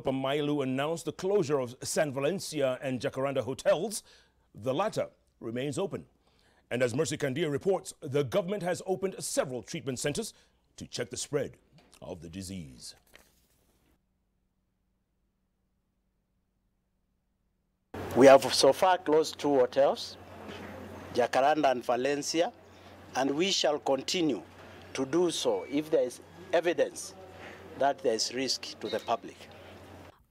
Mailu announced the closure of San Valencia and Jacaranda hotels. The latter remains open. And as Mercy Kandia reports, the government has opened several treatment centers to check the spread of the disease. We have so far closed 2 hotels, Jacaranda and Valencia, and we shall continue to do so if there is evidence that there is risk to the public.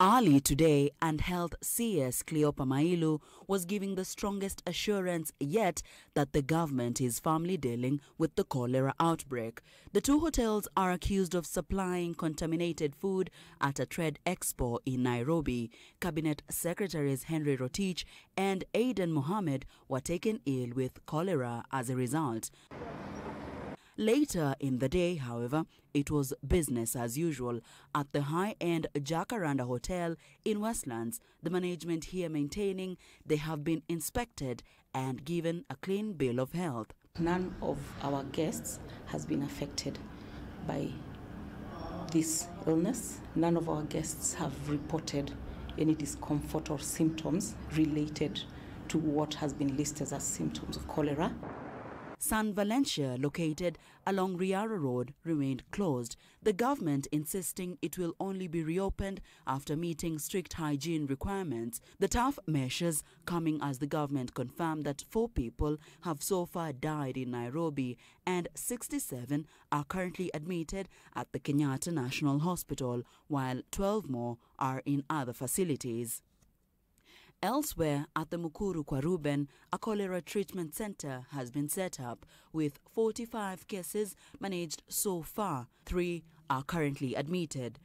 Early today, and Health CS Cleopa Mailu was giving the strongest assurance yet that the government is firmly dealing with the cholera outbreak. The 2 hotels are accused of supplying contaminated food at a trade expo in Nairobi. Cabinet Secretaries Henry Rotich and Aidan Mohammed were taken ill with cholera as a result. Later in the day, however, it was business as usual at the high-end Jacaranda Hotel in Westlands, the management here maintaining they have been inspected and given a clean bill of health. None of our guests has been affected by this illness. None of our guests have reported any discomfort or symptoms related to what has been listed as symptoms of cholera. San Valencia, located along Riara Road, remained closed, the government insisting it will only be reopened after meeting strict hygiene requirements. The tough measures coming as the government confirmed that 4 people have so far died in Nairobi and 67 are currently admitted at the Kenyatta National Hospital, while 12 more are in other facilities. Elsewhere at the Mukuru Kwa Ruben, a cholera treatment center has been set up with 45 cases managed so far. 3 are currently admitted.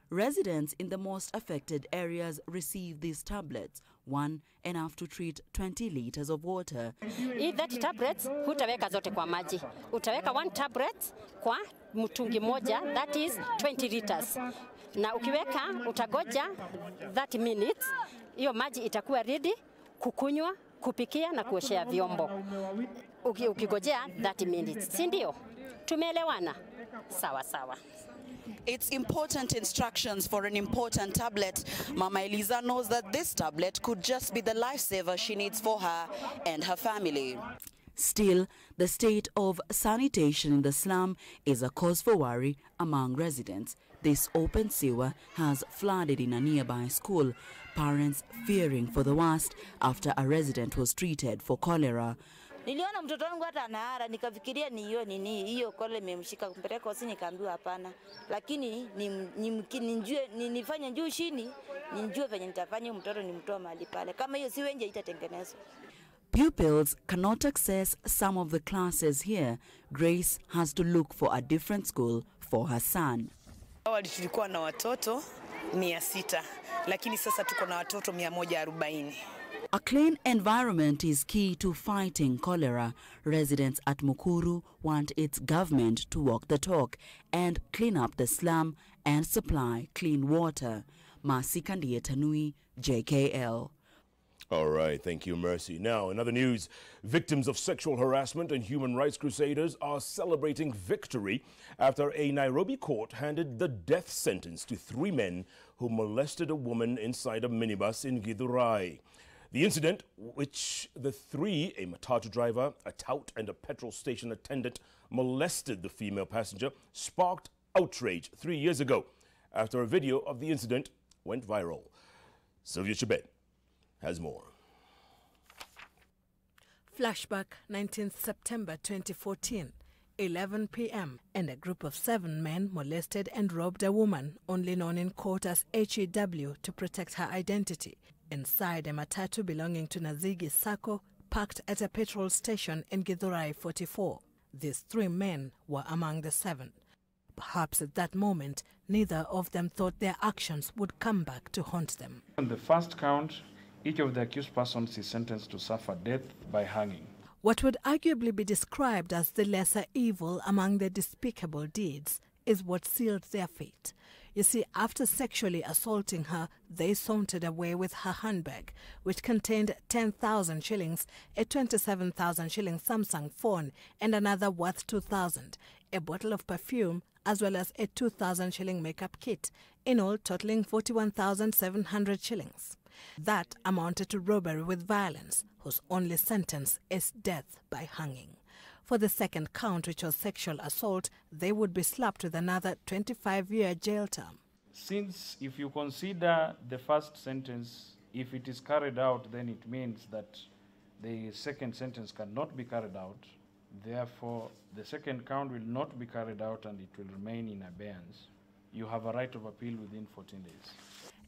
Residents in the most affected areas receive these tablets, one enough to treat 20 liters of water. If that tablets, hutaweka zote kwa maji. Utaweka 1 tablet kwa mtungi moja, that is 20 liters. Na ukiweka utagoja 30 minutes, hiyo maji itakuwa ready kukunywa, kupikia na kuoshea vyombo. Ukigojea 30 minutes, si ndio? Tumeelewana? Sawa sawa. It's important instructions for an important tablet. Mama Eliza knows that this tablet could just be the lifesaver she needs for her and her family. Still, the state of sanitation in the slum is a cause for worry among residents. This open sewer has flooded in a nearby school, parents fearing for the worst after a resident was treated for cholera. Niliona mtoto wangu hata anahara, nikafikiria ni hiyo cholera imemshika, kumpeleka hospitali nikaambiwa hapana. Lakini nifanye juu chini, nijue venye nitafanya mtoto nimtoe mahali pale. Kama hiyo si wenje itatengenezwa. Pupils cannot access some of the classes here. Grace has to look for a different school for her son. Awali tulikuwa na watoto 600, lakini sasa tuko na watoto 140. A clean environment is key to fighting cholera. Residents at Mukuru want its government to walk the talk and clean up the slum and supply clean water. Mercy Kandia Tanui, JKL. All right, thank you, Mercy. Now, in other news, victims of sexual harassment and human rights crusaders are celebrating victory after a Nairobi court handed the death sentence to 3 men who molested a woman inside a minibus in Githurai. The incident, which the 3, a matatu driver, a tout and a petrol station attendant, molested the female passenger, sparked outrage 3 years ago after a video of the incident went viral. Sylvia Chibet has more. Flashback 19th September 2014, 11 p.m. and a group of 7 men molested and robbed a woman, only known in court as HEW, to protect her identity, inside a matatu belonging to Nazigi Sacco, parked at a petrol station in Githurai 44. These 3 men were among the 7. Perhaps at that moment, neither of them thought their actions would come back to haunt them. On the first count, each of the accused persons is sentenced to suffer death by hanging. What would arguably be described as the lesser evil among the despicable deeds is what sealed their fate. You see, after sexually assaulting her, they sauntered away with her handbag, which contained 10,000 shillings, a 27,000 shilling Samsung phone, and another worth 2,000. a bottle of perfume, as well as a 2,000 shilling makeup kit, in all totaling 41,700 shillings. That amounted to robbery with violence, whose only sentence is death by hanging. For the second count, which was sexual assault, they would be slapped with another 25-year jail term. Since if you consider the first sentence, if it is carried out, then it means that the second sentence cannot be carried out. Therefore, the second count will not be carried out and it will remain in abeyance. You have a right of appeal within 14 days.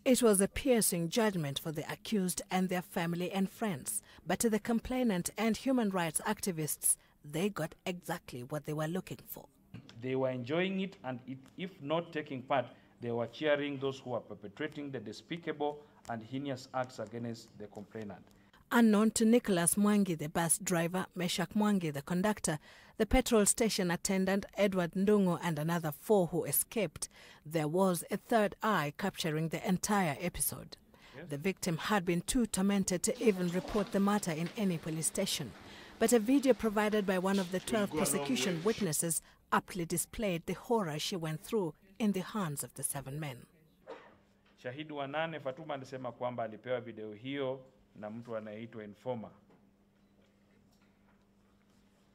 It was a piercing judgment for the accused and their family and friends. But to the complainant and human rights activists, they got exactly what they were looking for. They were enjoying it, and if not taking part, they were cheering those who were perpetrating the despicable and heinous acts against the complainant. Unknown to Nicholas Mwangi, the bus driver, Meshak Mwangi, the conductor, the petrol station attendant, Edward Ndungu, and another 4 who escaped, there was a third eye capturing the entire episode. Yes. The victim had been too tormented to even report the matter in any police station. But a video provided by one of the 12 prosecution witnesses aptly displayed the horror she went through in the hands of the 7 men. Shahidi wa 8 Fatuma alisema kwamba alipewa video hiyo na mtu anaitwa informer.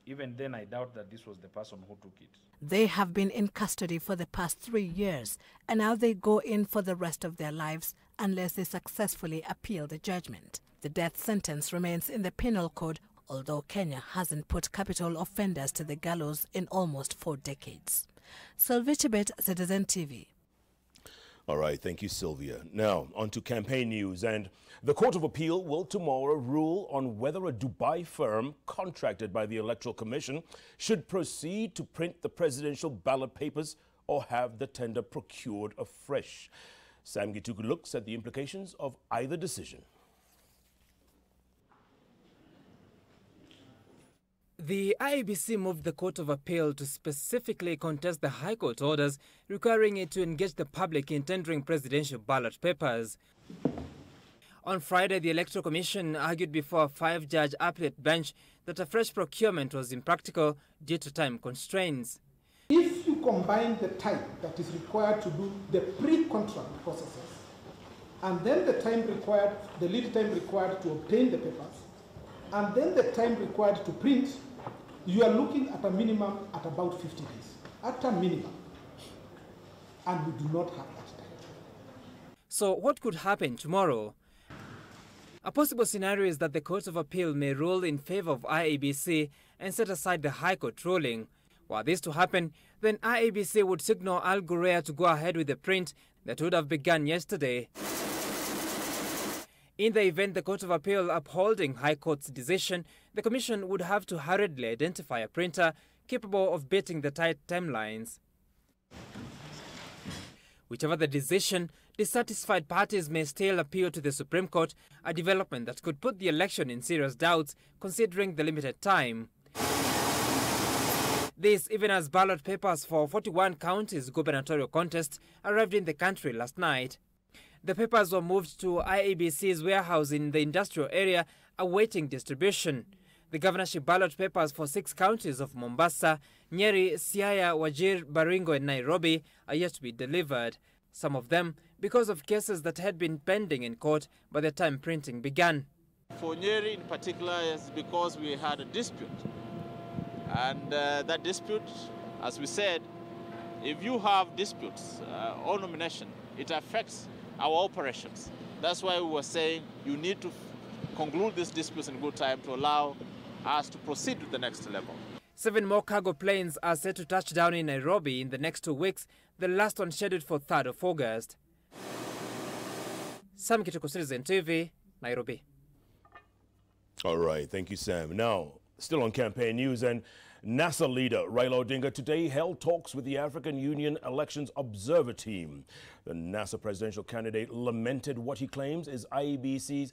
Even then, I doubt that this was the person who took it. They have been in custody for the past 3 years, and now they go in for the rest of their lives unless they successfully appeal the judgment. The death sentence remains in the penal code, although Kenya hasn't put capital offenders to the gallows in almost 4 decades. Sylvia Chibet, Citizen TV. All right, thank you, Sylvia. Now, on to campaign news. And the Court of Appeal will tomorrow rule on whether a Dubai firm contracted by the Electoral Commission should proceed to print the presidential ballot papers or have the tender procured afresh. Sam Gituku looks at the implications of either decision. The IEBC moved the Court of Appeal to specifically contest the High Court orders requiring it to engage the public in tendering presidential ballot papers. On Friday, the Electoral Commission argued before a 5-judge appellate bench that a fresh procurement was impractical due to time constraints. If you combine the time that is required to do the pre-contract processes and then the lead time required to obtain the papers, and then the time required to print, you are looking at a minimum at about 50 days, at a minimum. And we do not have that time. So what could happen tomorrow? A possible scenario is that the Court of Appeal may rule in favor of IEBC and set aside the High Court ruling. Were this to happen, then IEBC would signal Al Ghurair to go ahead with the print that would have begun yesterday. In the event the Court of Appeal upholding High Court's decision, the Commission would have to hurriedly identify a printer capable of beating the tight timelines. Whichever the decision, dissatisfied parties may still appeal to the Supreme Court, a development that could put the election in serious doubts considering the limited time. This even as ballot papers for 41 counties' gubernatorial contest arrived in the country last night. The papers were moved to IEBC's warehouse in the industrial area, awaiting distribution. The governorship ballot papers for 6 counties of Mombasa, Nyeri, Siaya, Wajir, Baringo and Nairobi are yet to be delivered. Some of them because of cases that had been pending in court by the time printing began. For Nyeri in particular, is because we had a dispute. And that dispute, as we said, if you have disputes or nomination, it affects our operations. That's why we were saying you need to conclude these disputes in good time to allow us to proceed to the next level. 7 more cargo planes are set to touch down in Nairobi in the next 2 weeks, the last one scheduled for 3rd of August. Sam Gituku, Citizen TV, Nairobi. All right, thank you, Sam. Now, still on campaign news, and NASA leader Raila Odinga today held talks with the African Union Elections Observer Team. The NASA presidential candidate lamented what he claims is IEBC's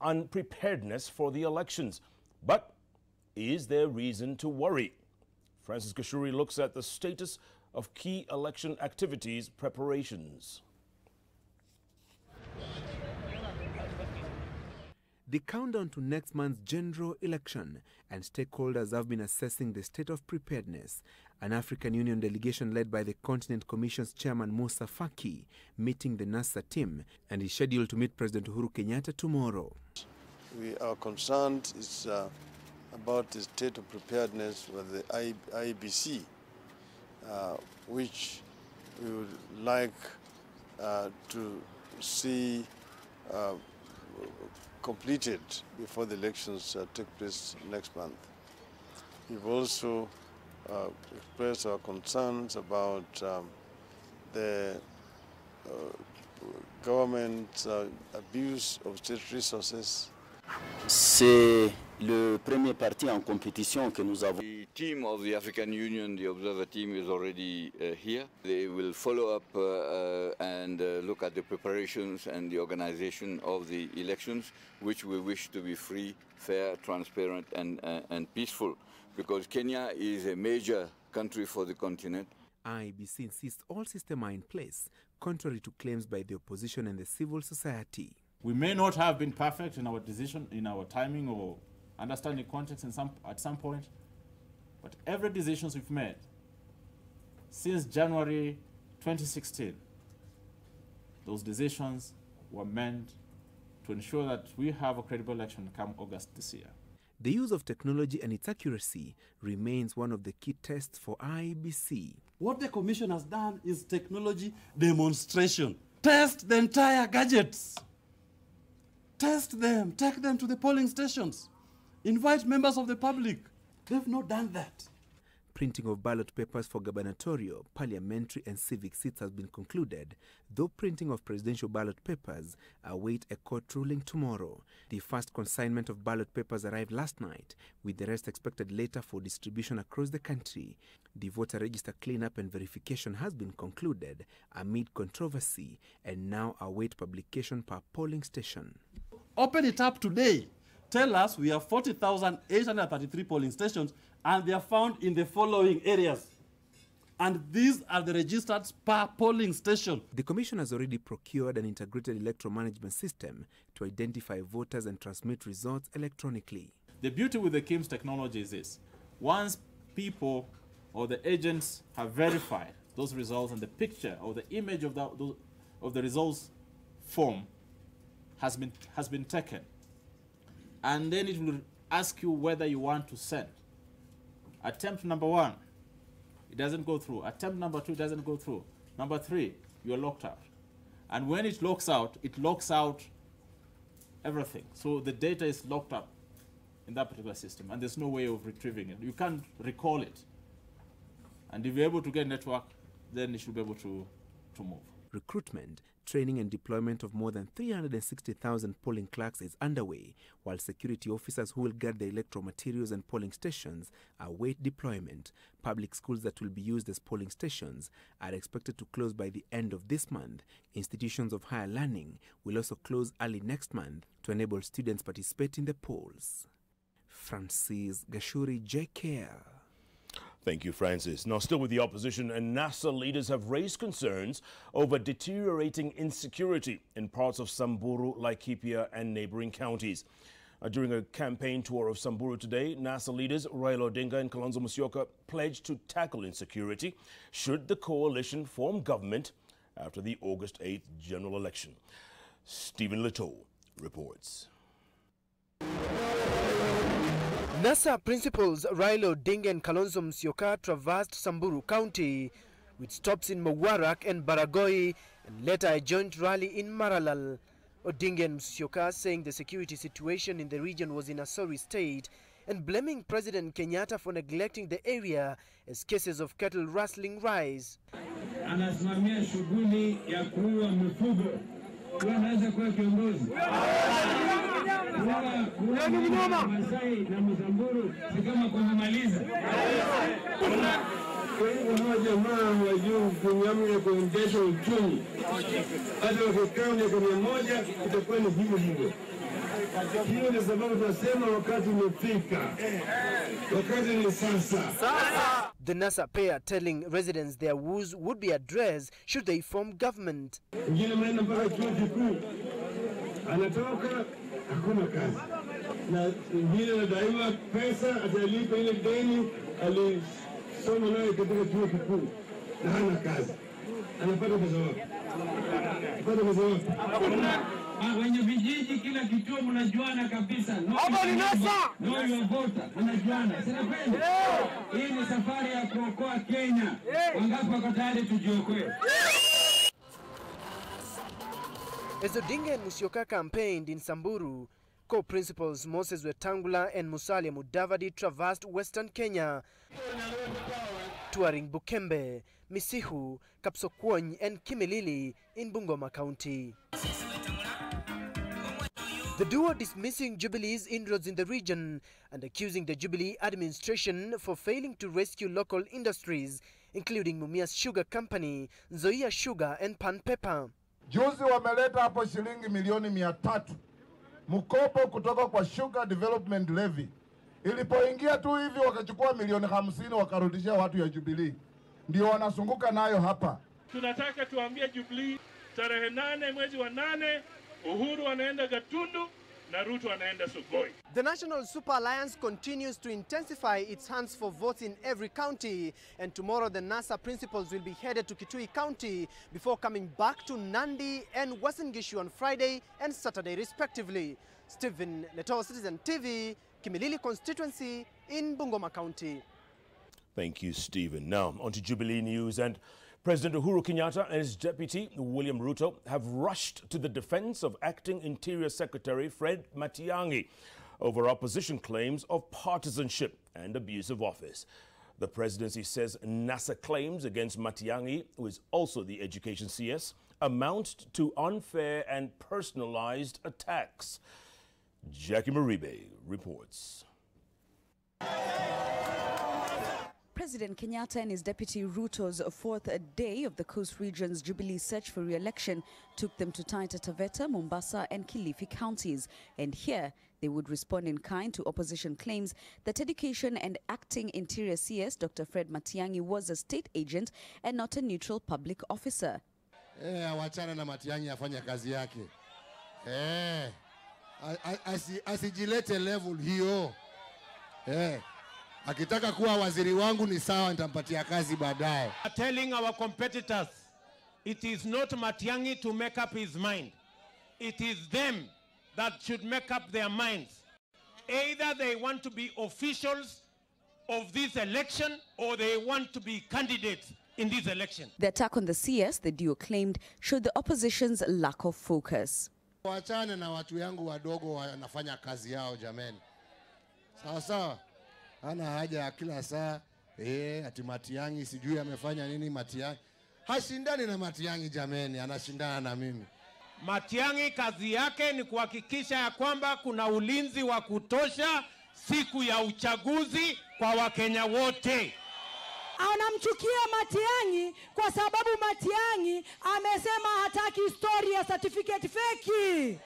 unpreparedness for the elections. But is there reason to worry? Francis Kashuri looks at the status of key election activities preparations. The countdown to next month's general election, and stakeholders have been assessing the state of preparedness An African Union delegation led by the Continent Commission's chairman Musa Faki meeting the NASA team and is scheduled to meet President Uhuru Kenyatta tomorrow. Our concern is about the state of preparedness for the IBC, which we would like to see completed before the elections take place next month. We've also expressed our concerns about the government's abuse of state resources. C'est le premier parti en compétition que nous avons. The team of the African Union, the observer team, is already here. They will follow up and look at the preparations and the organization of the elections, which we wish to be free, fair, transparent, and peaceful, because Kenya is a major country for the continent. IEBC insists all systems are in place, contrary to claims by the opposition and the civil society. We may not have been perfect in our decision, in our timing or understanding context at some point, but every decision we've made since January 2016, those decisions were meant to ensure that we have a credible election come August this year. The use of technology and its accuracy remains one of the key tests for IEBC. What the Commission has done is technology demonstration. Test the entire gadgets. Test them, take them to the polling stations. Invite members of the public. They've not done that. Printing of ballot papers for gubernatorial, parliamentary and civic seats has been concluded, though printing of presidential ballot papers await a court ruling tomorrow. The first consignment of ballot papers arrived last night, with the rest expected later for distribution across the country. The voter register cleanup and verification has been concluded amid controversy and now await publication per polling station. Open it up today. Tell us we have 40,833 polling stations and they are found in the following areas. And these are the registered per polling station. The Commission has already procured an integrated electoral management system to identify voters and transmit results electronically. The beauty with the KIMS technology is this. Once people or the agents have verified those results and the picture or the image of the results form has been taken, and then it will ask you whether you want to send. Attempt number 1, it doesn't go through. Attempt number 2 doesn't go through. Number 3, you're locked out. And when it locks out everything. So the data is locked up in that particular system, and there's no way of retrieving it. You can't recall it. And if you're able to get network, then you should be able to move. Recruitment, training and deployment of more than 360,000 polling clerks is underway, while security officers who will guard the electoral materials and polling stations await deployment. Public schools that will be used as polling stations are expected to close by the end of this month. Institutions of higher learning will also close early next month to enable students participate in the polls. Francis Gashuri, JKL. Thank you, Francis. Now, still with the opposition, and NASA leaders have raised concerns over deteriorating insecurity in parts of Samburu, Laikipia, and neighboring counties. During a campaign tour of Samburu today, NASA leaders Raila Odinga and Kalonzo Musyoka pledged to tackle insecurity should the coalition form government after the August 8th general election. Stephen Leto reports. NASA principals Raila Odinga and Kalonzo Musyoka traversed Samburu County with stops in Mawarak and Baragoi and later a joint rally in Maralal. Odinga and Musyoka saying the security situation in the region was in a sorry state and blaming President Kenyatta for neglecting the area as cases of cattle rustling rise. Anasimamia shughuli ya kuua mifugo. Anaweza kuwa kiongozi. Masai na Msamburu si kama kumaliza. Hawa jamaa wajuu kunyamia kuendesha uchumi. Hata wakikaa miaka 100 itakuwa ni hivyo hivyo. Hiyo ni sababu tunasema wakati umefika. Wakati ni sasa. The NASA pair telling residents their woes would be addressed should they form government. Wengine maana mpaka chuo kikuu anatoka hakuna kazi, na wengine anadaiwa pesa atalipa ile deni amesoma naye katika chuo kikuu na hana kazi, anapata pesa wapi? Anapata pesa wapi? Wenye vijiji kila kituo mnajuana kabisa. Hapo ni NASA. No your voter. Mnajuana. Sina kweli. Hii ni safari ya kuokoa Kenya. Wangapi wako tayari tujiokoe? As Odinga and Musyoka campaigned in Samburu, co-principals Moses Wetangula and Musalia Mudavadi traversed Western Kenya, touring Bukembe, Misihu, Kapsokwony and Kimilili in Bungoma County. The duo dismissing Jubilee's inroads in the region and accusing the Jubilee administration for failing to rescue local industries, including Mumias Sugar Company, Nzoia Sugar and Pan Pepper. Juzi wameleta hapo shilingi milioni 300 mkopo kutoka kwa Sugar Development Levy. Ilipoingia tu hivi wakachukua milioni 50 wakarudishia watu ya Jubilee. Ndio wanasunguka nayo hapa. Tunataka tuambie Jubilee tarehe 8 mwezi wa 8 Uhuru anaenda Gatundu na Ruto anaenda Sugoi. The National Super Alliance continues to intensify its hunts for votes in every county, and tomorrow the NASA principals will be headed to Kitui County before coming back to Nandi and Western Gishu on Friday and Saturday respectively. Stephen Leto, Citizen TV, Kimilili constituency in Bungoma County. Thank you, Stephen. Now, on to Jubilee news. And President Uhuru Kenyatta and his deputy, William Ruto, have rushed to the defense of acting Interior Secretary Fred Matiang'i over opposition claims of partisanship and abuse of office. The presidency says NASA claims against Matiang'i, who is also the Education CS, amount to unfair and personalized attacks. Jackie Maribe reports. President Kenyatta and his deputy Ruto's fourth day of the Coast Region's Jubilee search for re-election took them to Taita Taveta, Mombasa and Kilifi counties. And here they would respond in kind to opposition claims that Education and Acting Interior CS Dr. Fred Matiang'i was a state agent and not a neutral public officer. Wachana na Matiang'i afanya kazi yake. Asijilete level hiyo. Akitaka kuwa waziri wangu ni sawa, nitampatia kazi baadaye. Telling our competitors, it is not Matiang'i to make up his mind. It is them that should make up their minds. Either they want to be officials of this election or they want to be candidates in this election. The attack on the CS, the duo claimed, showed the opposition's lack of focus. Wachane na watu yangu wadogo wanafanya kazi yao jameni. Sawa sawa. Hana haja ya kila saa ati Matiang'i sijui amefanya nini. Matiang'i hashindani na Matiang'i jameni, anashindana na mimi. Matiang'i kazi yake ni kuhakikisha ya kwamba kuna ulinzi wa kutosha siku ya uchaguzi kwa Wakenya wote. Anamchukia Matiang'i kwa sababu Matiang'i amesema hataki story ya certificate feki.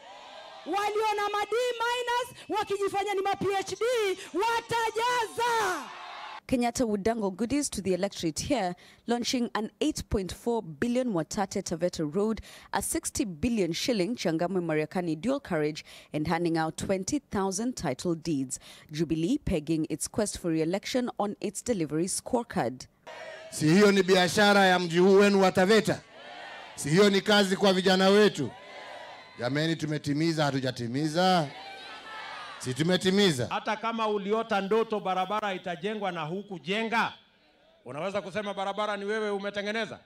Walio na ma D- wakijifanya ni ma PhD watajaza. Kenyatta would dangle goodies to the electorate here, launching an 8.4 billion Watate Taveta Road, a 60 billion shilling Changamwe Mariakani dual carriage, and handing out 20,000 title deeds. Jubilee pegging its quest for re-election on its delivery scorecard. Si hiyo ni biashara ya mji huu wenu wa Taveta? Si hiyo ni kazi kwa vijana wetu? Jameni, tumetimiza hatujatimiza? Si tumetimiza? Hata kama uliota ndoto barabara itajengwa na huku jenga, unaweza kusema barabara ni wewe umetengeneza?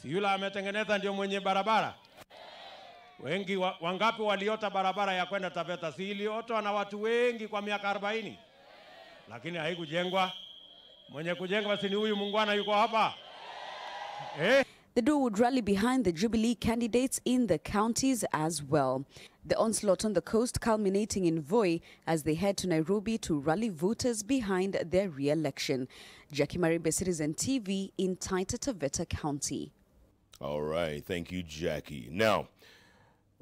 Si yule ametengeneza ndio mwenye barabara? Wengi wangapi waliota barabara ya kwenda Taveta? Si iliotwa na watu wengi kwa miaka 40, lakini haikujengwa. Mwenye kujenga si ni huyu muungwana yuko hapa? The duo would rally behind the Jubilee candidates in the counties as well. The onslaught on the coast culminating in Voi as they head to Nairobi to rally voters behind their re-election. Jackie Maribe, Citizen TV in Taita Taveta County. All right, thank you, Jackie. Now,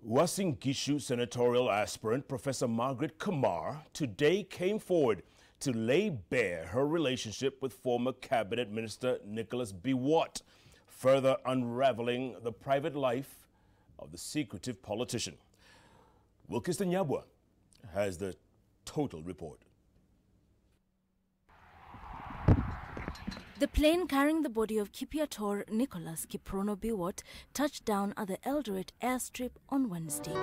Uasin Gishu senatorial aspirant Professor Margaret Kamar today came forward to lay bare her relationship with former Cabinet Minister Nicholas Biwott, further unraveling the private life of the secretive politician. Wilkiston Nyabwa has the total report. The plane carrying the body of Kipiator Nicholas Kiprono Biwott touched down at the Eldoret airstrip on Wednesday.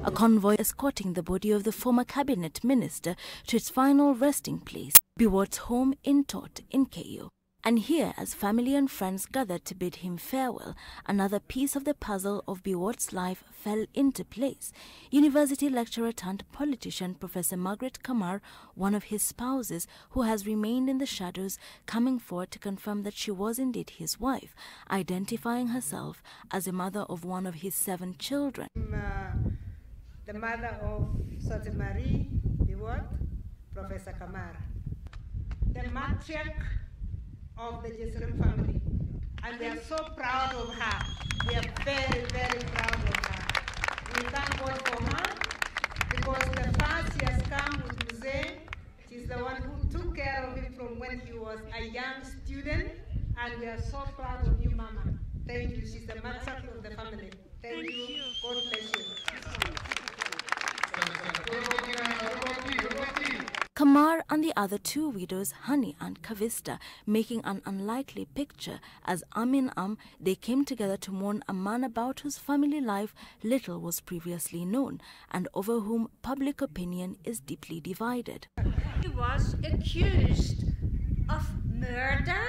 A convoy escorting the body of the former cabinet minister to its final resting place, Biwott's home in Tot in KU. And here, as family and friends gathered to bid him farewell, another piece of the puzzle of Biwott's life fell into place. University lecturer turned politician Professor Margaret Kamar, one of his spouses who has remained in the shadows, coming forward to confirm that she was indeed his wife, identifying herself as a mother of one of his 7 children. The mother of Sote Marie Biwott, Professor Kamar. The matriarch of the Jesurim family, and we are so proud of her. We are very, very proud of her. We thank God for her because the first she has come with Mzee. She's the one who took care of him from when he was a young student, and we are so proud of you, Mama. Thank you. She's the matriarch of the family. Thank you. God bless you. Kamar and the other 2 widows, Hani and Kavista, making an unlikely picture as they came together to mourn a man about whose family life little was previously known and over whom public opinion is deeply divided. He was accused of murder,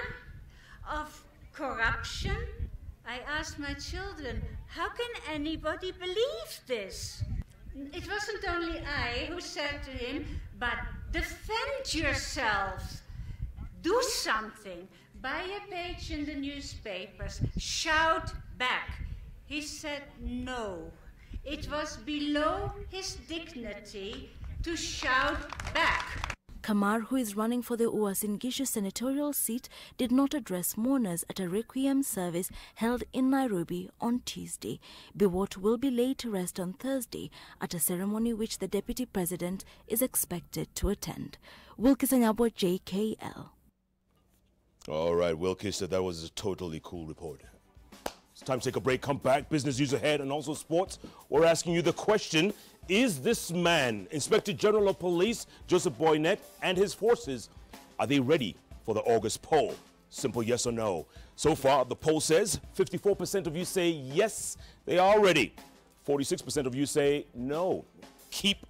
of corruption. I asked my children, how can anybody believe this? It wasn't only I who said to him, but defend yourself. Do something. Buy a page in the newspapers. Shout back. He said no. It was below his dignity to shout back. Kamar, who is running for the Uasin Gishu senatorial seat, did not address mourners at a requiem service held in Nairobi on Tuesday. Biwott will be laid to rest on Thursday at a ceremony which the deputy president is expected to attend. Wilkis Anyabwa, JKL. All right, Wilkis said that was a totally cool report. It's time to take a break, come back, business news ahead, and also sports. We're asking you the question, is this man, Inspector General of Police Joseph Boynet, and his forces, are they ready for the August poll? Simple yes or no. So far, the poll says 54% of you say yes, they are ready. 46% of you say no. Keep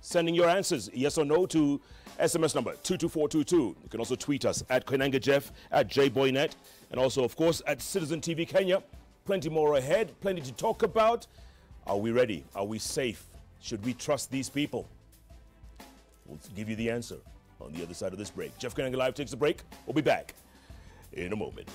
sending your answers, yes or no, to SMS number 22422. You can also tweet us at Koinange Jeff, at JBoynet, and also, of course, at Citizen TV Kenya. Plenty more ahead, plenty to talk about. Are we ready? Are we safe? Should we trust these people? We'll give you the answer on the other side of this break. Jeff Koinange Live takes a break. We'll be back in a moment.